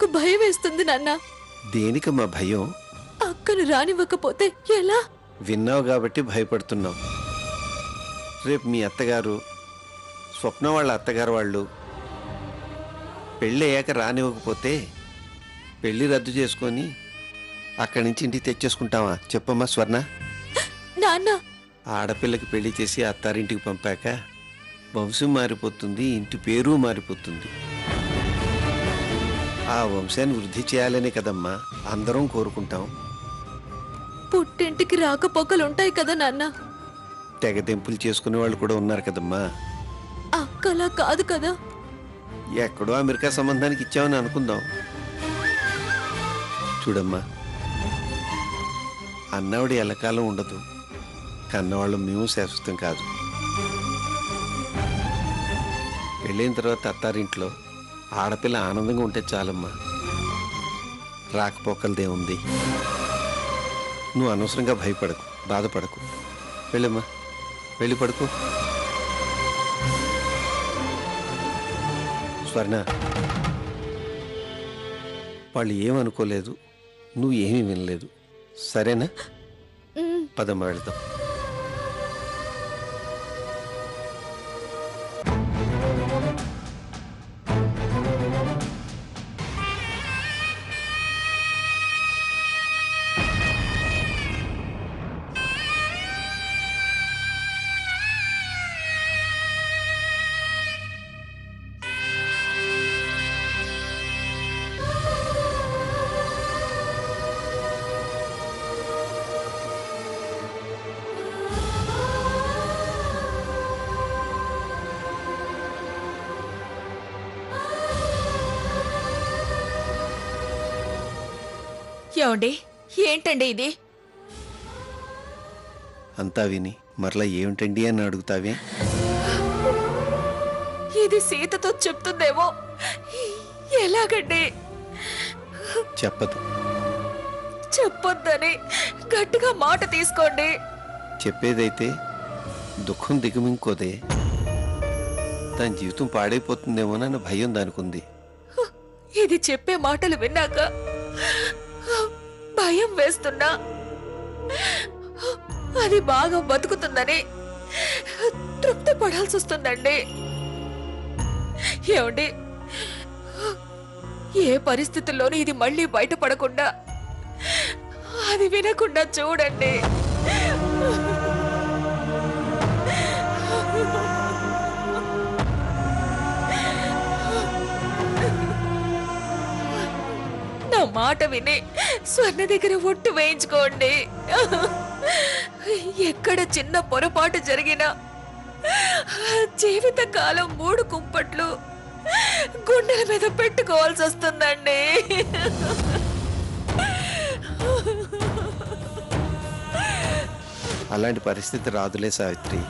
నాకు భయం వేస్తుంది నాన్న. దేనికమ్మా భయం? అక్కను రానివ్వకపోతే ఎలా? విన్నావు కాబట్టి భయపడుతున్నావు. రేపు మీ అత్తగారు, స్వప్న వాళ్ళ అత్తగారు వాళ్ళు పెళ్ళి అయ్యాక రానివ్వకపోతే పెళ్ళి రద్దు చేసుకొని అక్కడి నుంచి ఇంటికి తెచ్చేసుకుంటావా? చెప్పమ్మా స్వర్ణ. నాన్న, ఆడపిల్లకి పెళ్లి చేసి అత్తారింటికి పంపాక వంశం మారిపోతుంది, ఇంటి పేరు మారిపోతుంది. ఆ వంశాన్ని వృద్ధి చేయాలనే కదమ్మా అందరం కోరుకుంటాం. పుట్టింటికి రాకపోకలుంటాయి కదా నాన్న. తెగదెంపులు చేసుకునే వాళ్ళు కూడా ఉన్నారు కదమ్మా. అక్కలా కాదు కదా. ఎక్కడో అమెరికా సంబంధానికి ఇచ్చామని అనుకుందాం. చూడమ్మా, అన్నవాడి ఎల్లకాలం ఉండదు, కన్నవాళ్ళు మేము శాశ్వతం కాదు. పెళ్ళైన తర్వాత అత్తారింట్లో ఆడపిల్ల ఆనందంగా ఉంటే చాలమ్మా. రాకపోకలదే ఉంది. నువ్వు అనవసరంగా భయపడకు, బాధపడకు. వెళ్ళమ్మా, వెళ్ళి పడుకో. స్వర్ణ, వాళ్ళు ఏమనుకోలేదు, నువ్వు ఏమీ వినలేదు, సరేనా? పదమ్మ వెళ్తాం. ఏమండి, ఏంటండి ఇది? అంతా విని మరలా ఏమిటండి అని అడుగుతావే? ఇది సీతతో చెప్తుందేమో. ఎలాగండి? చెప్పదు. చెప్పొద్దని గట్టిగా మాట తీసుకోండి. చెప్పేదైతే దుఃఖం దిగుమింకోదే. దాని జీవితం పాడైపోతుందేమోనన్న భయం దానికుంది. ఇది చెప్పే మాటలు విన్నాక భయం వేస్తున్నా అది బాగా బతుకుతుందని తృప్తి పడాల్సి వస్తుందండి. ఏమండి, ఏ పరిస్థితుల్లోనూ ఇది మళ్ళీ బయటపడకుండా అది వినకుండా చూడండి. నా మాట విని స్వర్ణ దగ్గర ఒట్టు వేయించుకోండి. ఎక్కడ చిన్న పొరపాటు జరిగినా జీవితకాలం 3 కుంపట్లు గుండెల మీద పెట్టుకోవాల్సి వస్తుందండి. అలాంటి పరిస్థితి రాదులే సావిత్రి.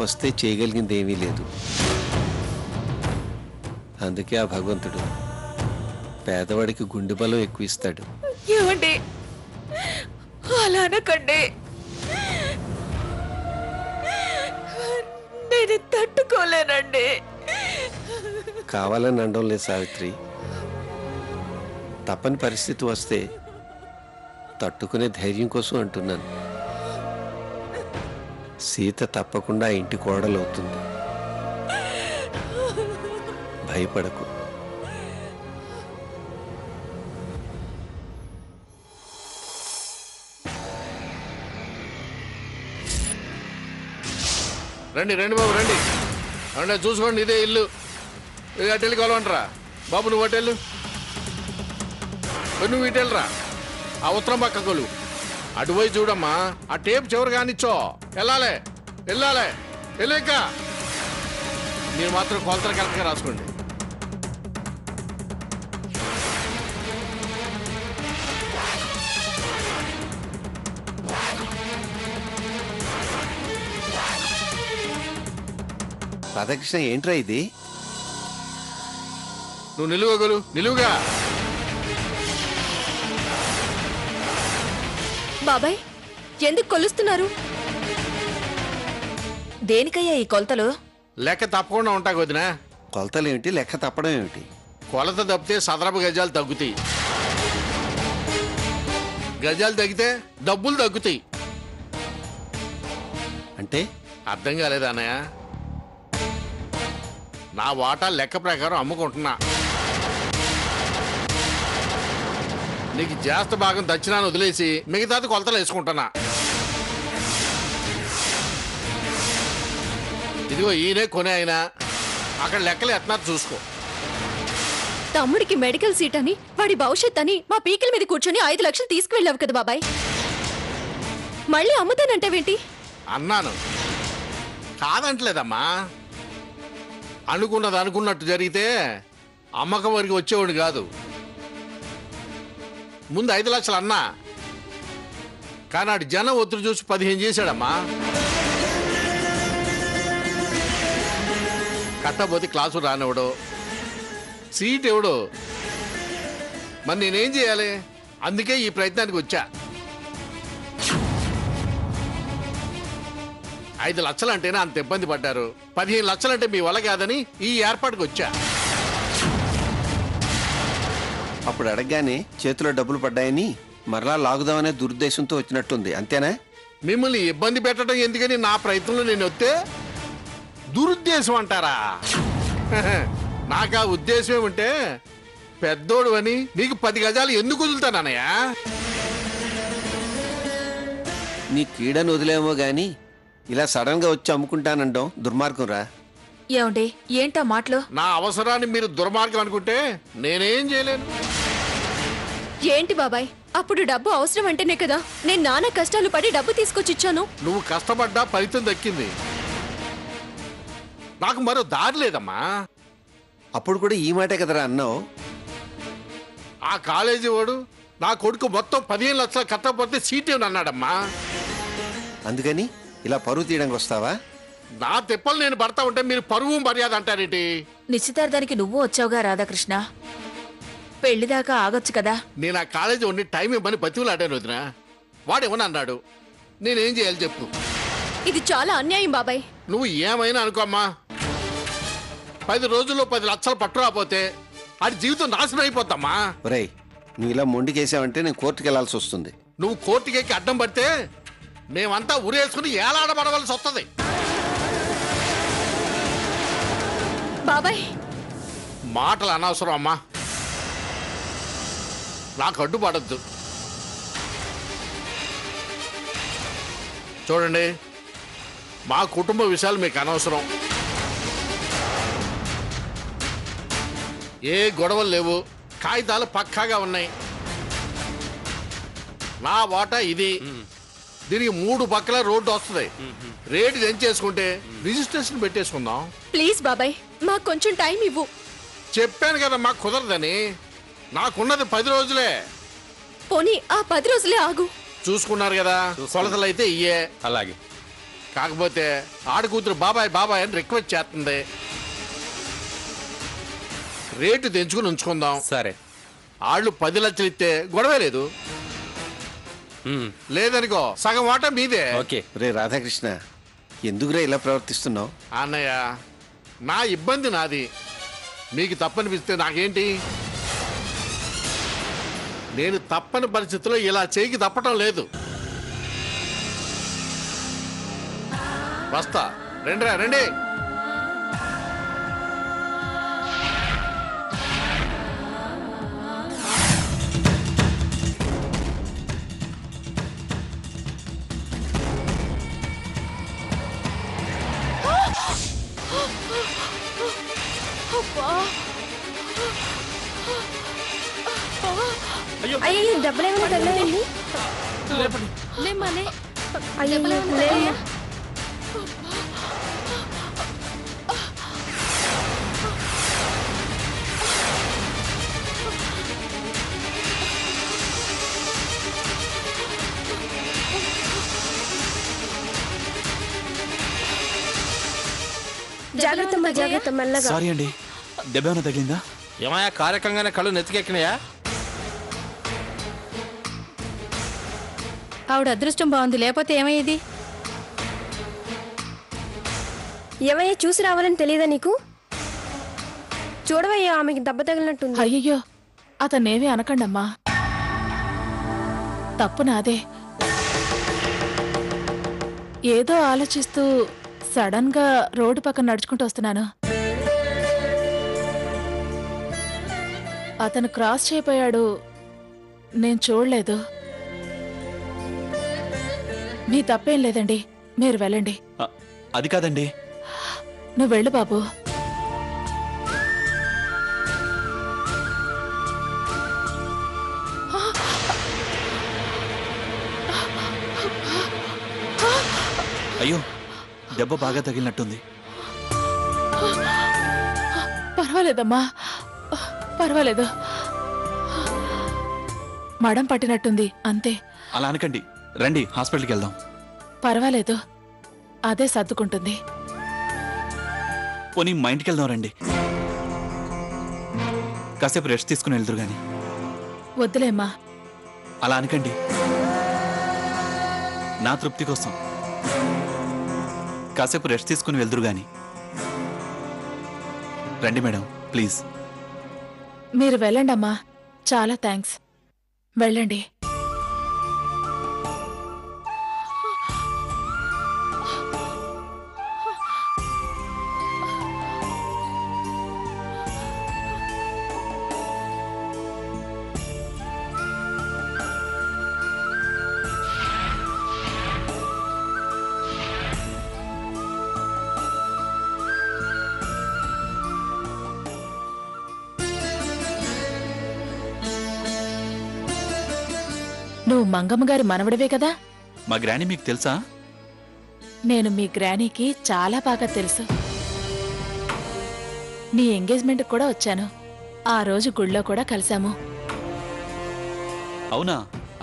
వస్తే చేయగలిగింది ఏమీ లేదు. అందుకే ఆ భగవంతుడు పేదవాడికి గుండె బలం ఎక్కువ ఇస్తాడు. ఏమండి, అలా అనకండి. నేను తట్టుకోలేనండి. కావాలని అనడం లేదు సావిత్రి. తప్పని పరిస్థితి వస్తే తట్టుకునే ధైర్యం కోసం అంటున్నాను. సీత తప్పకుండా ఇంటి కోడలవుతుంది. భయపడకు. రండి రండి బాబు రండి. అంటే చూసుకోండి, ఇదే ఇల్లు. ఇది అటెళ్ళి కొలవంటరా బాబు. నువ్వు అటెళ్ళు, నువ్వు ఇటెళ్ళరా. ఆ ఉత్తరం పక్క కొలు. అటుపోయి చూడమ్మా. ఆ టేప్ చివరి కానిచ్చో. వెళ్ళాలి వెళ్ళాలి వెళ్ళు. ఇంకా మీరు మాత్రం కొలతలు కరెక్ట్గా రాసుకోండి. రాధాకృష్ణ, ఏంట్రా ఇది? నువ్వు నిలువగలు, నిలువుగా. బాబాయ్, ఎందుకు కొలుస్తున్నారు? దేనికయ్యా ఈ కొలతలు? లెక్క తప్పకుండా ఉంటా వదినా. కొలతలు ఏమిటి, లెక్క తప్పడం ఏమిటి? కొలత తప్పితే సదరపు గజాలు తగ్గుతాయి, గజాలు తగ్గితే డబ్బులు తగ్గుతాయి. అంటే అర్థం కాలేదా అన్నయ్య? నా వాటా లెక్క ప్రకారం అమ్ముకుంటున్నా. నీకు జాస్త భాగం దచ్చినాను వదిలేసి మిగతాది కొలతలు వేసుకుంటున్నా. ఇదిగో ఈయనే కొనే అయినా అక్కడ లెక్కలు ఎట్టినారు చూసుకో. తమ్ముడికి మెడికల్ సీట్ అని వాడి భవిష్యత్ అని మా పీకల మీద కూర్చొని 5 లక్షలు తీసుకువెళ్ళావు కదా బాబాయ్, మళ్ళీ అమ్ముతానంటావేంటి? అన్నాను కాదంటలేదమ్మా. అనుకున్నది అనుకున్నట్టు జరిగితే అమ్మకం వరకు వచ్చేవాడు కాదు. ముందు 5 లక్షలు అన్నా, కానీ ఆడు జనం ఒత్తిడి చూసి 15 చేశాడమ్మా. కట్టబోతే క్లాసు రానివ్వడు, సీట్ ఎవడు, మరి నేనేం చేయాలి? అందుకే ఈ ప్రయత్నానికి వచ్చా. 5 లక్షలంటేనే అంత ఇబ్బంది పడ్డారు, 15 లక్షలంటే మీ వల్ల కాదని ఈ ఏర్పాటుకు వచ్చా. అప్పుడు అడగగానే చేతిలో డబ్బులు పడ్డాయని మరలా లాగుదామనే దురుద్దేశంతో వచ్చినట్టుంది, అంతేనా? మిమ్మల్ని ఇబ్బంది పెట్టడం ఎందుకని నా ప్రయత్నంలో నేను వస్తే దురుద్దేశం అంటారా? నాకు ఆ ఉద్దేశం ఏమంటే పెద్దోడు అని నీకు 10 గజాలు ఎందుకు వదులుతానన్నయ్య? నీ కీడను వదిలేమో గాని ఇలా సడన్ గా వచ్చి అమ్ముకుంటానండం దుర్మార్గం రా. ఏమండి ఏంటా మాటలు? నా అవసరాన్ని మీరు దుర్మార్గం అనుకుంటే నేనేం చేయలేను. ఏంటి బాబాయ్, అప్పుడు డబ్బు అవసరం అంటేనే కదా నేను నానా కష్టాలు పడి డబ్బు తీసుకొచ్చిచ్చాను. నువ్వు కష్టపడ్డా ఫలితం దక్కింది, నాకు మరో దారి లేదమ్మా. అప్పుడు కూడా ఈ మాటే కదరా అన్నావు. ఆ కాలేజీ వాడు నా కొడుకు మొత్తం 15 లక్షలు కట్టకపోతే సీట్ ఏమని అన్నాడమ్మా. అందుకని ఇలా పరువు తీయడానికి వస్తావా? నా తిప్పలు నేను పడతా ఉంటే మీరు పరువు మర్యాద అంటారేంటి? నిశ్చితార్థానికి నువ్వు వచ్చావుగా రాధాకృష్ణ, పెళ్లిదాకా ఆగొచ్చు కదా. నేను ఆ కాలేజీ ఉండి టైం ఇవ్వని బతివులాడాను వదినా. వాడేమని అన్నాడు, నేనేం చేయాలి చెప్పు? ఇది చాలా అన్యాయం బాబాయ్. నువ్వు ఏమైనా అనుకోమ్మా, 10 రోజుల్లో 10 లక్షలు పట్టు రాపోతే ఆడి జీవితం నాశనం అయిపోతామ్మా. ఒరేయ్, నువ్వు ఇలా మొండికేసావంటే నేను కోర్టుకు వెళ్లాల్సి వస్తుంది. నువ్వు కోర్టుకెక్కి అడ్డం పడితే మేమంతా ఉరేసుకుని ఏలాడబడవలసి వస్తుంది. బాబాయ్ మాటలు అనవసరం అమ్మా, నాకు అడ్డుపడద్దు. చూడండి, మా కుటుంబ విషయాలు మీకు అనవసరం. ఏ గొడవలు లేవు, కాగితాలు పక్కాగా ఉన్నాయి. నా వాటా ఇది, దీనికి 3 పక్కల రోడ్డు వస్తుంది. రేటు తెంచేసుకుంటే రిజిస్ట్రేషన్ పెట్టేసుకుందాం. ప్లీజ్ బాబాయ్, మాకు కొంచెం టైం ఇవ్వు. చెప్పాను కదా మాకు కుదరదని. నాకున్నది 10 రోజులే. పోనీ ఆ 10 రోజులే ఆగు. చూసుకున్నారు కదా, కొలతలు అయితే ఇయ్యే. అలాగే. కాకపోతే ఆడకూతురు బాబాయ్ బాబాయ్ అని రిక్వెస్ట్ చేస్తుంది. రేటు తెంచుకుని ఉంచుకుందాం. సరే. ఆళ్ళు 10 లక్షలు ఇస్తే గొడవే లేదు. లేదనుకో సగం వాటా మీదే. ఓకే. రే రాధాకృష్ణ, ఎందుకురా ఇలా ప్రవర్తిస్తున్నావు? అన్నయ్య, నా ఇబ్బంది నాది, మీకు తప్పనిపిస్తే నాకేంటి? నేను తప్పని పరిస్థితుల్లో ఇలా చేయికి తప్పటం లేదు. వస్తా, రండిరా రండి. అయ్యో డబ్బులేమైనా తగ్గలేదండి? అయ్యో లేదు. జాగ్రత్తమ్మా, జాగ్రత్త, మెల్లగా. సారీ అండి, దెబ్బ ఏమైనా తగిలిందా? ఏమయ్యా కార్యక్రమంగానే కళ్ళు నెత్తికెక్కినాయా? ఆవిడ అదృష్టం బాగుంది, లేకపోతే ఏమయ్యేది? ఏమయ్యా, చూసి రావాలని తెలియదా నీకు? చూడవయ్యా ఆమెకి దెబ్బ తగిలినట్టుంది. అయ్యయ్యో అతన్నేమీ అనకండమ్మా, తప్పు నాదే. ఏదో ఆలోచిస్తూ సడన్ గా రోడ్డు పక్కన నడుచుకుంటూ వస్తున్నాను. అతను క్రాస్ చేయబోయాడు, నేను చూడలేదు. మీ తప్పేం లేదండి, మీరు వెళ్ళండి. అది కాదండి. నువ్వు వెళ్ళు బాబు. అయ్యో, దెబ్బ బాగా తగిలినట్టుంది. పర్వాలేదమ్మా, పర్వాలేదు. మడం పట్టినట్టుంది అంతే. అలా అనకండి, రండి హాస్పిటల్కి వెళ్దాం. పర్వాలేదు, అదే సర్దుకుంటుంది. పోనీ మా ఇంటికి వెళ్దాం రండి. కాసేపు రెస్ట్ తీసుకుని వెళ్దురు గాని. వద్దులేమ్మా. అలా అనకండి, నా తృప్తి కోసం కాసేపు రెస్ట్ తీసుకుని వెళ్దురు గాని. రండి మేడం, ప్లీజ్. మీరు వెళ్ళండమ్మా, చాలా థ్యాంక్స్. వెళ్ళండి. నువ్వు మంగమ్మ గారి మనవడవే కదా? మా గ్రాని మీకు తెలుసా? నేను మీ గ్రానీకి చాలా బాగా తెలుసు. నీ ఎంగేజ్మెంట్ కూడా వచ్చాను. ఆ రోజు గుళ్ళో కూడా కలిశాము. అవునా?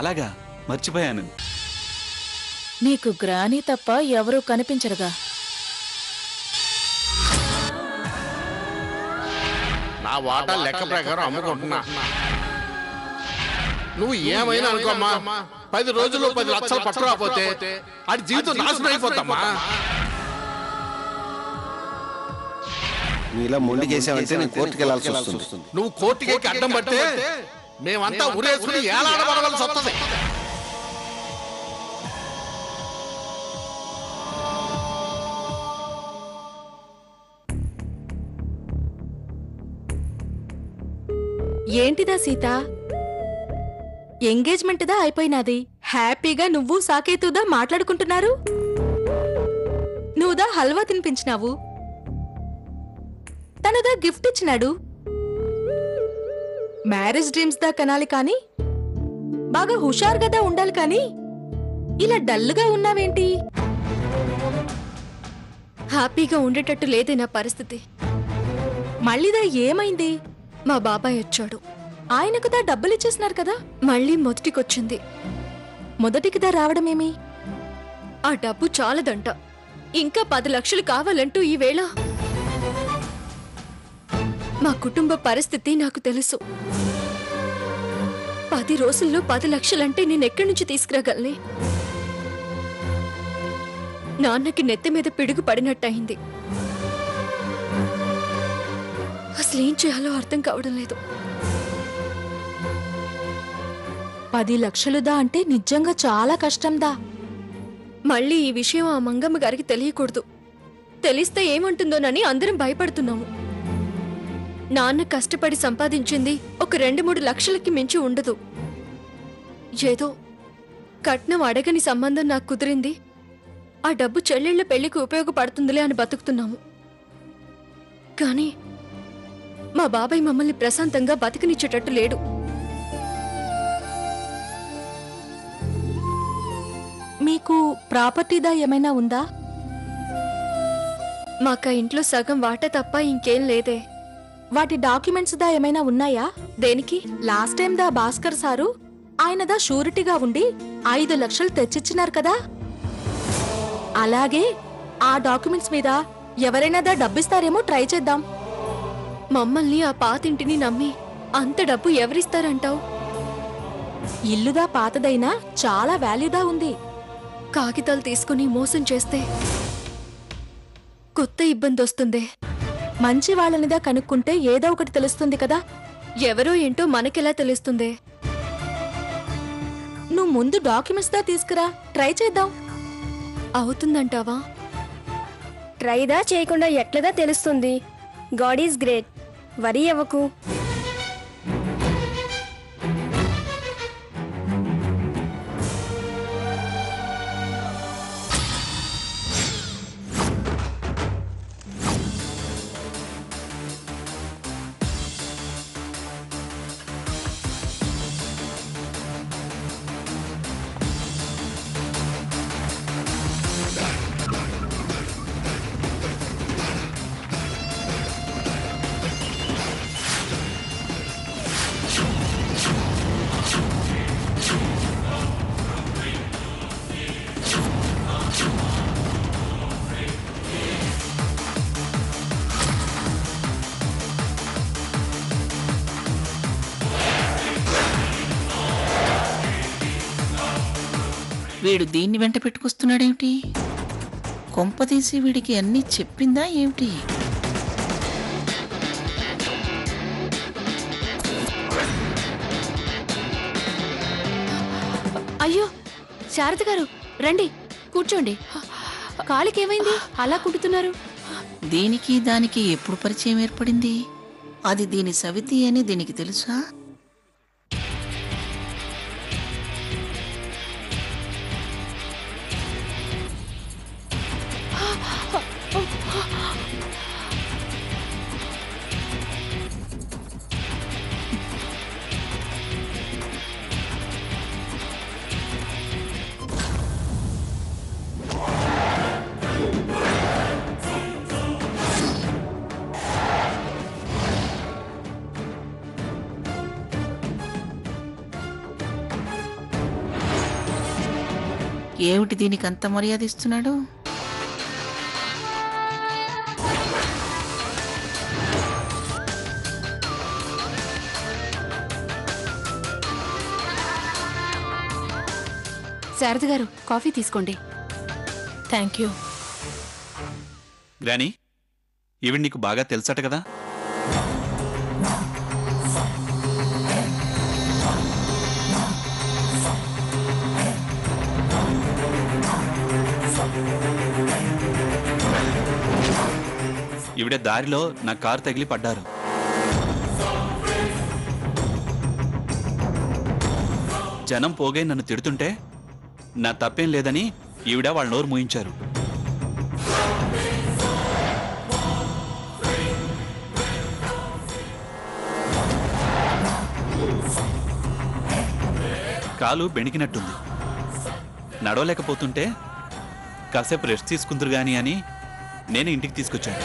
అలాగా, మర్చిపోయాను. నీకు గ్రానీ తప్ప ఎవరూ కనిపించరుగా. నా వాటా లెక్క ప్రకారం అమ్ముకుంటున్నా. నువ్వు ఏమైనా అనుకోమ్మా, 10 రోజుల్లో 10 లక్షలు పట్టుకోకపోతే అది జీవితం నాశనం అయిపోతామ్మా. నువ్వు ఇలా మొండి చేసావంటే నేను కోర్టుకి వెళ్ళాల్సి వస్తుంది. నువ్వు కోర్టుకి అడ్డం పడితే మేమంతా ఉరేసుకుని ఏలాడబడవలసి వస్తుంది. ఏంటిదా సీత? ఎంగేజ్మెంట్దా అయిపోయినది, హ్యాపీగా నువ్వు సాకేతుదా మాట్లాడుకుంటున్నారు. నువ్వుదా హల్వా తినిపించినావు, తనుదా గిఫ్ట్ ఇచ్చినాడు. మ్యారేజ్ డ్రీమ్స్ దా కనాలి కాని, బాగా హుషారుగా ఉండాలి కాని ఇలా డల్గా ఉన్నావేంటి? హ్యాపీగా ఉండేటట్టు లేదే నా పరిస్థితి. మళ్ళీదా ఏమైంది? మా బాబాయ్ వచ్చాడు, ఆయనకుదా డబ్బులిచ్చేసినారు కదా. మళ్ళీ మొదటికొచ్చింది. మొదటికిదా రావడమేమి? ఆ డబ్బు చాలదంట, ఇంకా 10 లక్షలు కావాలంటూ ఈవేళ. మా కుటుంబ పరిస్థితి నాకు తెలుసు. 10 రోజుల్లో 10 లక్షలంటే నేనెక్కడి నుంచి తీసుకురాగలనే? నాన్నకి నెత్తి మీద పిడుగు పడినట్టయింది. అసలేం చేయాలో అర్థం కావడం లేదు. 10 లక్షలుదా అంటే నిజంగా చాలా కష్టందా. మళ్ళీ ఈ విషయం ఆ మంగమ్మ గారికి తెలియకూడదు. తెలిస్తే ఏమంటుందోనని అందరం భయపడుతున్నాము. నాన్న కష్టపడి సంపాదించింది ఒక 2-3 లక్షలకి మించి ఉండదు. ఏదో కట్నం అడగని సంబంధం నాకు కుదిరింది, ఆ డబ్బు చెల్లెళ్ల పెళ్లికి ఉపయోగపడుతుందిలే అని బతుకుతున్నాము. కానీ మా బాబాయ్ మమ్మల్ని ప్రశాంతంగా బతికనిచ్చేటట్టు లేడు. మీకు ప్రాపర్టీదా ఏమైనా ఉందా? మాకా ఇంట్లో సగం వాటా తప్ప ఇంకేం లేదే. వాటి డాక్యుమెంట్స్ దా ఏమైనా ఉన్నాయా? దేనికి? లాస్ట్ టైం దా భాస్కర్ సారు ఆయనదా షూరిటీగా ఉండి 5 లక్షలు తెచ్చిచ్చినారు కదా. అలాగే ఆ డాక్యుమెంట్స్ మీద ఎవరైనా దా డబ్బిస్తారేమో ట్రై చేద్దాం. మమ్మల్ని ఆ పాతింటిని నమ్మి అంత డబ్బు ఎవరిస్తారంటావు? ఇల్లుదా పాతదైనా చాలా వాల్యూదా ఉంది. కాగితాలు తీసుకుని మోసం చేస్తే కొత్త ఇబ్బంది వస్తుంది. మంచి వాళ్ళనిదా కనుక్కుంటే ఏదో ఒకటి తెలుస్తుంది కదా. ఎవరో ఏంటో మనకెలా తెలుస్తుంది? నువ్వు ముందు డాక్యుమెంట్స్ దా తీసుకురా, ట్రై చేద్దాం. అవుతుందంటావా? ట్రైదా చేయకుండా ఎట్లదా తెలుస్తుంది? గాడ్ ఈజ్ గ్రేట్, వరీ అవ్వకు. వీడు దీన్ని వెంట పెట్టుకొస్తున్నాడేమిటి? కొంపదీసి వీడికి అన్నీ చెప్పిందా ఏమిటి? అయ్యో శారద గారు, రండి కూర్చోండి. కాలికేమైంది అలా కుట్టుతున్నారు? దీనికి దానికి ఎప్పుడు పరిచయం ఏర్పడింది? అది దీని సవితి అని దీనికి తెలుసా? ఏమిటి దీనికి అంత మర్యాద ఇస్తున్నాడు? శారద గారు, కాఫీ తీసుకోండి. Thank you. గ్రానీ, ఈవిడ నీకు బాగా తెలుసట కదా? ఈవిడ దారిలో నా కారు తగిలి పడ్డారు. జనం పోగై నన్ను తిడుతుంటే నా తప్పేం లేదని ఈవిడ వాళ్ళ నోరు మూయించారు. కాలు బెణికినట్టుంది. నడవలేకపోతుంటే కాసేపు రెస్ట్ తీసుకుందరు గాని అని నేను ఇంటికి తీసుకొచ్చాను.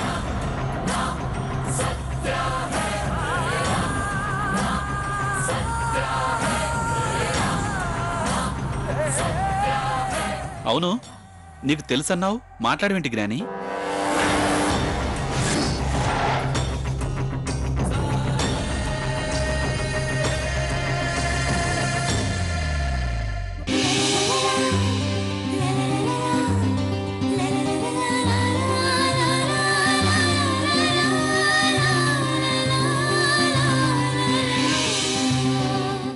అవును, నీకు తెలుసన్నావు, మాట్లాడవేంటి గ్రాని?